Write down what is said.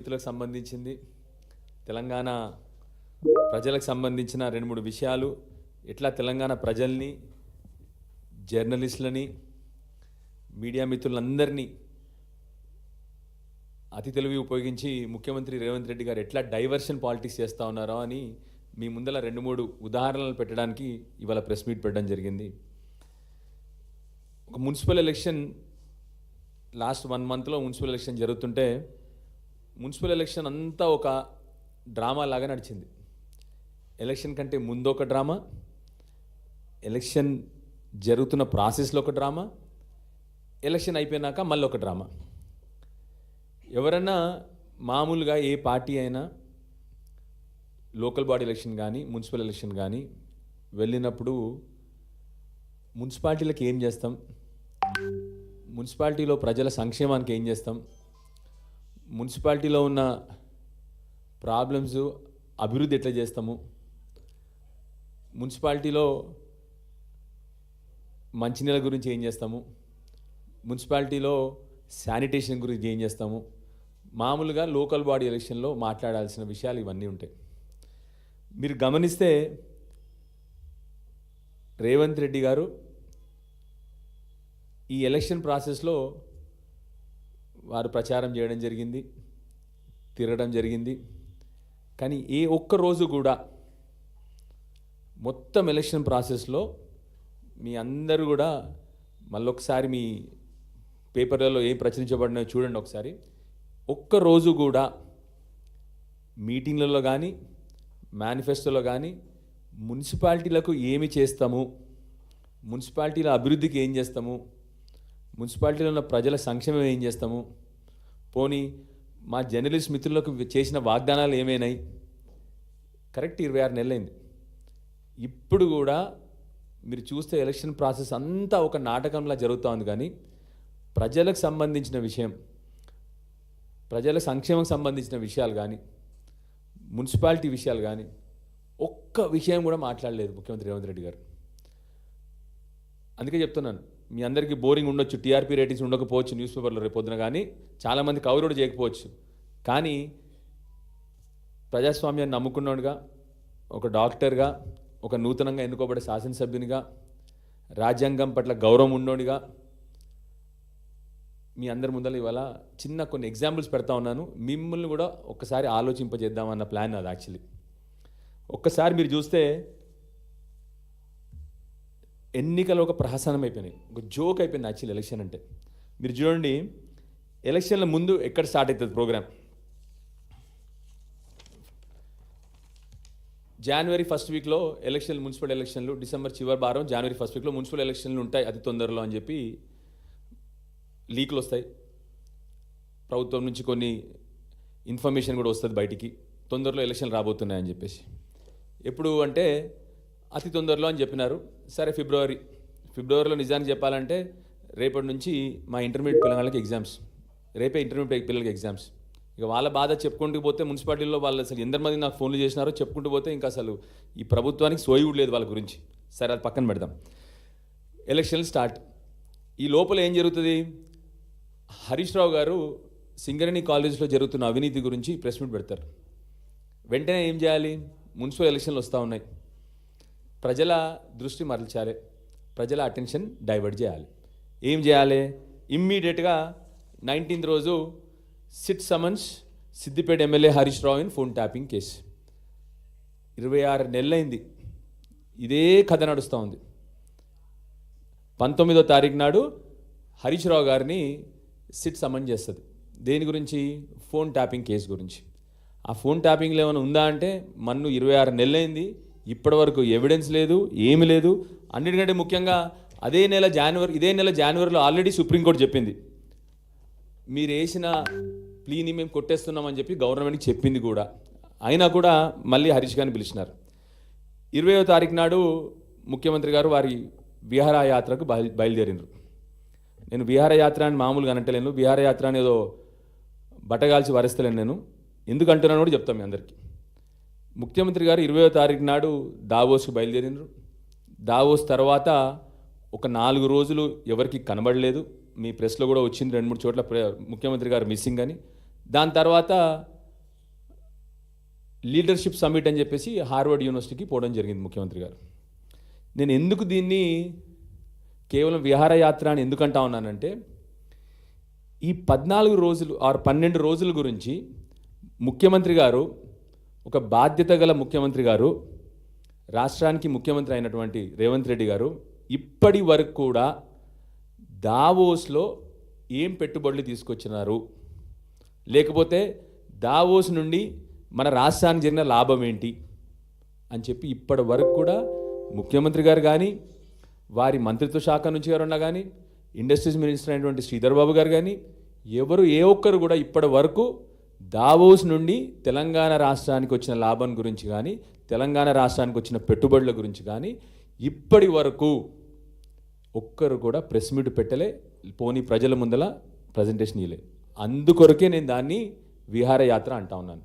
రైతులకు సంబంధించింది, తెలంగాణ ప్రజలకు సంబంధించిన 2-3 విషయాలు, ఎట్లా తెలంగాణ ప్రజల్ని, జర్నలిస్టులని, మీడియా మిత్రులందరినీ అతి తెలివి ఉపయోగించి ముఖ్యమంత్రి రేవంత్ రెడ్డి గారు ఎట్లా డైవర్షన్ పాలిటిక్స్ చేస్తూ ఉన్నారో అని మీ ముందల 2-3 ఉదాహరణలు పెట్టడానికి ఇవాళ ప్రెస్ మీట్ పెట్టడం జరిగింది. ఒక మున్సిపల్ ఎలక్షన్ లాస్ట్ 1 మంత్లో మున్సిపల్ ఎలక్షన్ జరుగుతుంటే మున్సిపల్ ఎలక్షన్ అంతా ఒక డ్రామా లాగా నడిచింది. ఎలక్షన్ కంటే ముందు ఒక డ్రామా, ఎలక్షన్ జరుగుతున్న ప్రాసెస్లో ఒక డ్రామా, ఎలక్షన్ అయిపోయినాక మళ్ళీ ఒక డ్రామా. ఎవరన్నా మామూలుగా ఏ పార్టీ అయినా లోకల్ బాడీ ఎలక్షన్ కానీ మున్సిపల్ ఎలక్షన్ కానీ వెళ్ళినప్పుడు మున్సిపాలిటీలకు ఏం చేస్తాం, మున్సిపాలిటీలో ప్రజల సంక్షేమానికి ఏం చేస్తాం, మున్సిపాలిటీలో ఉన్న ప్రాబ్లమ్స్ అభివృద్ధి ఎట్లా చేస్తాము, మున్సిపాలిటీలో మంచినీళ్ళ గురించి ఏం చేస్తాము, మున్సిపాలిటీలో శానిటేషన్ గురించి ఏం చేస్తాము, మామూలుగా లోకల్ బాడీ ఎలక్షన్లో మాట్లాడాల్సిన విషయాలు ఇవన్నీ ఉంటాయి. మీరు గమనిస్తే రేవంత్ రెడ్డి గారు ఈ ఎలక్షన్ ప్రాసెస్లో వారు ప్రచారం చేయడం జరిగింది, తిరగడం జరిగింది. కానీ ఏ ఒక్క రోజు కూడా మొత్తం ఎలక్షన్ ప్రాసెస్లో మీ అందరూ కూడా మళ్ళొకసారి మీ పేపర్లలో ఏం ప్రచురించబడినాయో చూడండి ఒకసారి. ఒక్కరోజు కూడా మీటింగ్లలో కానీ మేనిఫెస్టోలో కానీ మున్సిపాలిటీలకు ఏమి చేస్తాము, మున్సిపాలిటీల అభివృద్ధికి ఏం చేస్తాము, మున్సిపాలిటీలో ఉన్న ప్రజల సంక్షేమం ఏం చేస్తాము, పోనీ మా జర్నలిస్ట్ మిత్రులకు చేసిన వాగ్దానాలు ఏమైనాయి. కరెక్ట్ 26 నెలలైంది. ఇప్పుడు కూడా మీరు చూస్తే ఎలక్షన్ ప్రాసెస్ అంతా ఒక నాటకంలా జరుగుతూ ఉంది. కానీ ప్రజలకు సంబంధించిన విషయం, ప్రజల సంక్షేమం సంబంధించిన విషయాలు కానీ మున్సిపాలిటీ విషయాలు కానీ ఒక్క విషయం కూడా మాట్లాడలేదు ముఖ్యమంత్రి రేవంత్ రెడ్డి గారు. అందుకే చెప్తున్నాను, మీ అందరికీ బోరింగ్ ఉండొచ్చు, టీఆర్పీ రేటింగ్స్ ఉండకపోవచ్చు న్యూస్ పేపర్లో రేపు పొద్దున, కానీ చాలామంది కవర్ చేయకపోవచ్చు. కానీ ప్రజాస్వామ్యాన్ని నమ్ముకున్నోడుగా, ఒక డాక్టర్గా, ఒక నూతనంగా ఎన్నుకోబడే శాసనసభ్యునిగా, రాజ్యాంగం పట్ల గౌరవం ఉన్నోడిగా మీ అందరి ముందర ఇవాళ చిన్న కొన్ని ఎగ్జాంపుల్స్ పెడతా ఉన్నాను. మిమ్మల్ని కూడా ఒక్కసారి ఆలోచింపజేద్దామన్న ప్లాన్ అది. యాక్చువల్లీ ఒక్కసారి మీరు చూస్తే ఎన్నికలు ఒక ప్రహసనం అయిపోయినాయి, ఒక జోక్ అయిపోయింది యాక్చువల్లీ ఎలక్షన్ అంటే. మీరు చూడండి, ఎలక్షన్ల ముందు ఎక్కడ స్టార్ట్ అవుతుంది ప్రోగ్రామ్. జనవరి 1st వీక్లో ఎలక్షన్లు, మున్సిపల్ ఎలక్షన్లు, డిసెంబర్ చివరి వారం జనవరి 1st వీక్లో మున్సిపల్ ఎలక్షన్లు ఉంటాయి అతి తొందరలో అని చెప్పి లీక్లు వస్తాయి. ప్రభుత్వం నుంచి కొన్ని ఇన్ఫర్మేషన్ కూడా వస్తుంది బయటికి, తొందరలో ఎలక్షన్లు రాబోతున్నాయని చెప్పేసి. ఎప్పుడు అంటే అతి తొందరలో అని చెప్పినారు. సరే, ఫిబ్రవరిలో నిజానికి చెప్పాలంటే రేపటి నుంచి మా ఇంటర్మీడియట్ పిల్లలకి ఎగ్జామ్స్, రేపే ఇంటర్మీడియట్ పిల్లలకి ఎగ్జామ్స్. ఇక వాళ్ళ బాధ చెప్పుకుంటూ పోతే మున్సిపాలిటీలో వాళ్ళు అసలు ఎంతమంది నాకు ఫోన్లు చేసినారో చెప్పుకుంటూ పోతే ఇంకా అసలు ఈ ప్రభుత్వానికి సోయి కూడా లేదు వాళ్ళ గురించి. సరే, అది పక్కన పెడదాం. ఎలక్షన్లు స్టార్ట్. ఈ లోపల ఏం జరుగుతుంది, హరీష్ రావు గారు సింగరేణి కాలేజ్లో జరుగుతున్న అవినీతి గురించి ప్రెస్ మీట్ పెడతారు. వెంటనే ఏం చేయాలి, మున్సిపల్ ఎలక్షన్లు వస్తూ ఉన్నాయి, ప్రజల దృష్టి మరల్చాలి, ప్రజల అటెన్షన్ డైవర్ట్ చేయాలి. ఏం చేయాలి, ఇమ్మీడియట్గా 19th రోజు SIT summons Siddipet MLA Harish Rao in phone tapping case. 26 నెలలైంది ఇదే కథ నడుస్తూ ఉంది. 19వ తారీఖు నాడు హరీష్ రావు గారిని సిట్ సమన్ చేస్తుంది. దేని గురించి, ఫోన్ ట్యాపింగ్ కేసు గురించి. ఆ ఫోన్ ట్యాపింగ్లో ఏమైనా ఉందా అంటే మన్ను 26 నెలలైంది, ఇప్పటి వరకు ఎవిడెన్స్ లేదు, ఏమి లేదు. అన్నిటికంటే ముఖ్యంగా ఇదే నెల జనవరిలో ఆల్రెడీ సుప్రీంకోర్టు చెప్పింది, మీరు వేసిన ప్లీని మేము కొట్టేస్తున్నామని చెప్పి గవర్నమెంట్కి చెప్పింది కూడా. అయినా కూడా మళ్ళీ హరీష్ గారిని పిలిచినారు. 20వ తారీఖు నాడు ముఖ్యమంత్రి గారు వారి విహారయాత్రకు బయలుదేరినారు. నేను విహారయాత్ర అని మామూలుగా అంటలేను, విహారయాత్ర అని ఏదో బట్టగాల్చి వరిస్తలేను. నేను ఎందుకు అంటున్నాను కూడా చెప్తాను మీ అందరికీ. ముఖ్యమంత్రి గారు 20వ తారీఖు నాడు దావోస్కు బయలుదేరినారు. దావోస్ తర్వాత ఒక 4 రోజులు ఎవరికి కనబడలేదు. మీ ప్రెస్లో కూడా వచ్చింది 2-3 చోట్ల ముఖ్యమంత్రి గారు మిస్సింగ్ అని. దాని తర్వాత లీడర్షిప్ సమ్మిట్ అని చెప్పేసి హార్వర్డ్ యూనివర్సిటీకి పోవడం జరిగింది ముఖ్యమంత్రి గారు. నేను ఎందుకు దీన్ని కేవలం విహారయాత్ర అని ఎందుకంటా ఉన్నానంటే, ఈ 14 రోజులు ఆర్ 12 రోజుల గురించి ముఖ్యమంత్రి గారు, ఒక బాధ్యత గల ముఖ్యమంత్రి గారు, రాష్ట్రానికి ముఖ్యమంత్రి అయినటువంటి రేవంత్ రెడ్డి గారు ఇప్పటి వరకు కూడా దావోస్లో ఏం పెట్టుబడులు తీసుకొచ్చినారు, లేకపోతే దావోస్ నుండి మన రాష్ట్రానికి జరిగిన లాభం ఏంటి అని చెప్పి ఇప్పటి వరకు కూడా ముఖ్యమంత్రి గారు కానీ, వారి మంత్రిత్వ శాఖ నుంచి ఎవరన్నా కానీ, ఇండస్ట్రీస్ మినిస్టర్ అయినటువంటి శ్రీధర్ బాబు గారు కానీ, ఎవరు ఏ ఒక్కరు కూడా ఇప్పటి వరకు దావోస్ నుండి తెలంగాణ రాష్ట్రానికి వచ్చిన లాభం గురించి కానీ, తెలంగాణ రాష్ట్రానికి వచ్చిన పెట్టుబడుల గురించి కానీ ఇప్పటి వరకు ఒక్కరు కూడా ప్రెస్ మీట్ పెట్టలే, పోనీ ప్రజల ముందల ప్రజెంటేషన్ ఇవ్వలే. అందుకొరకే నేను దాన్ని విహారయాత్ర అంటా ఉన్నాను.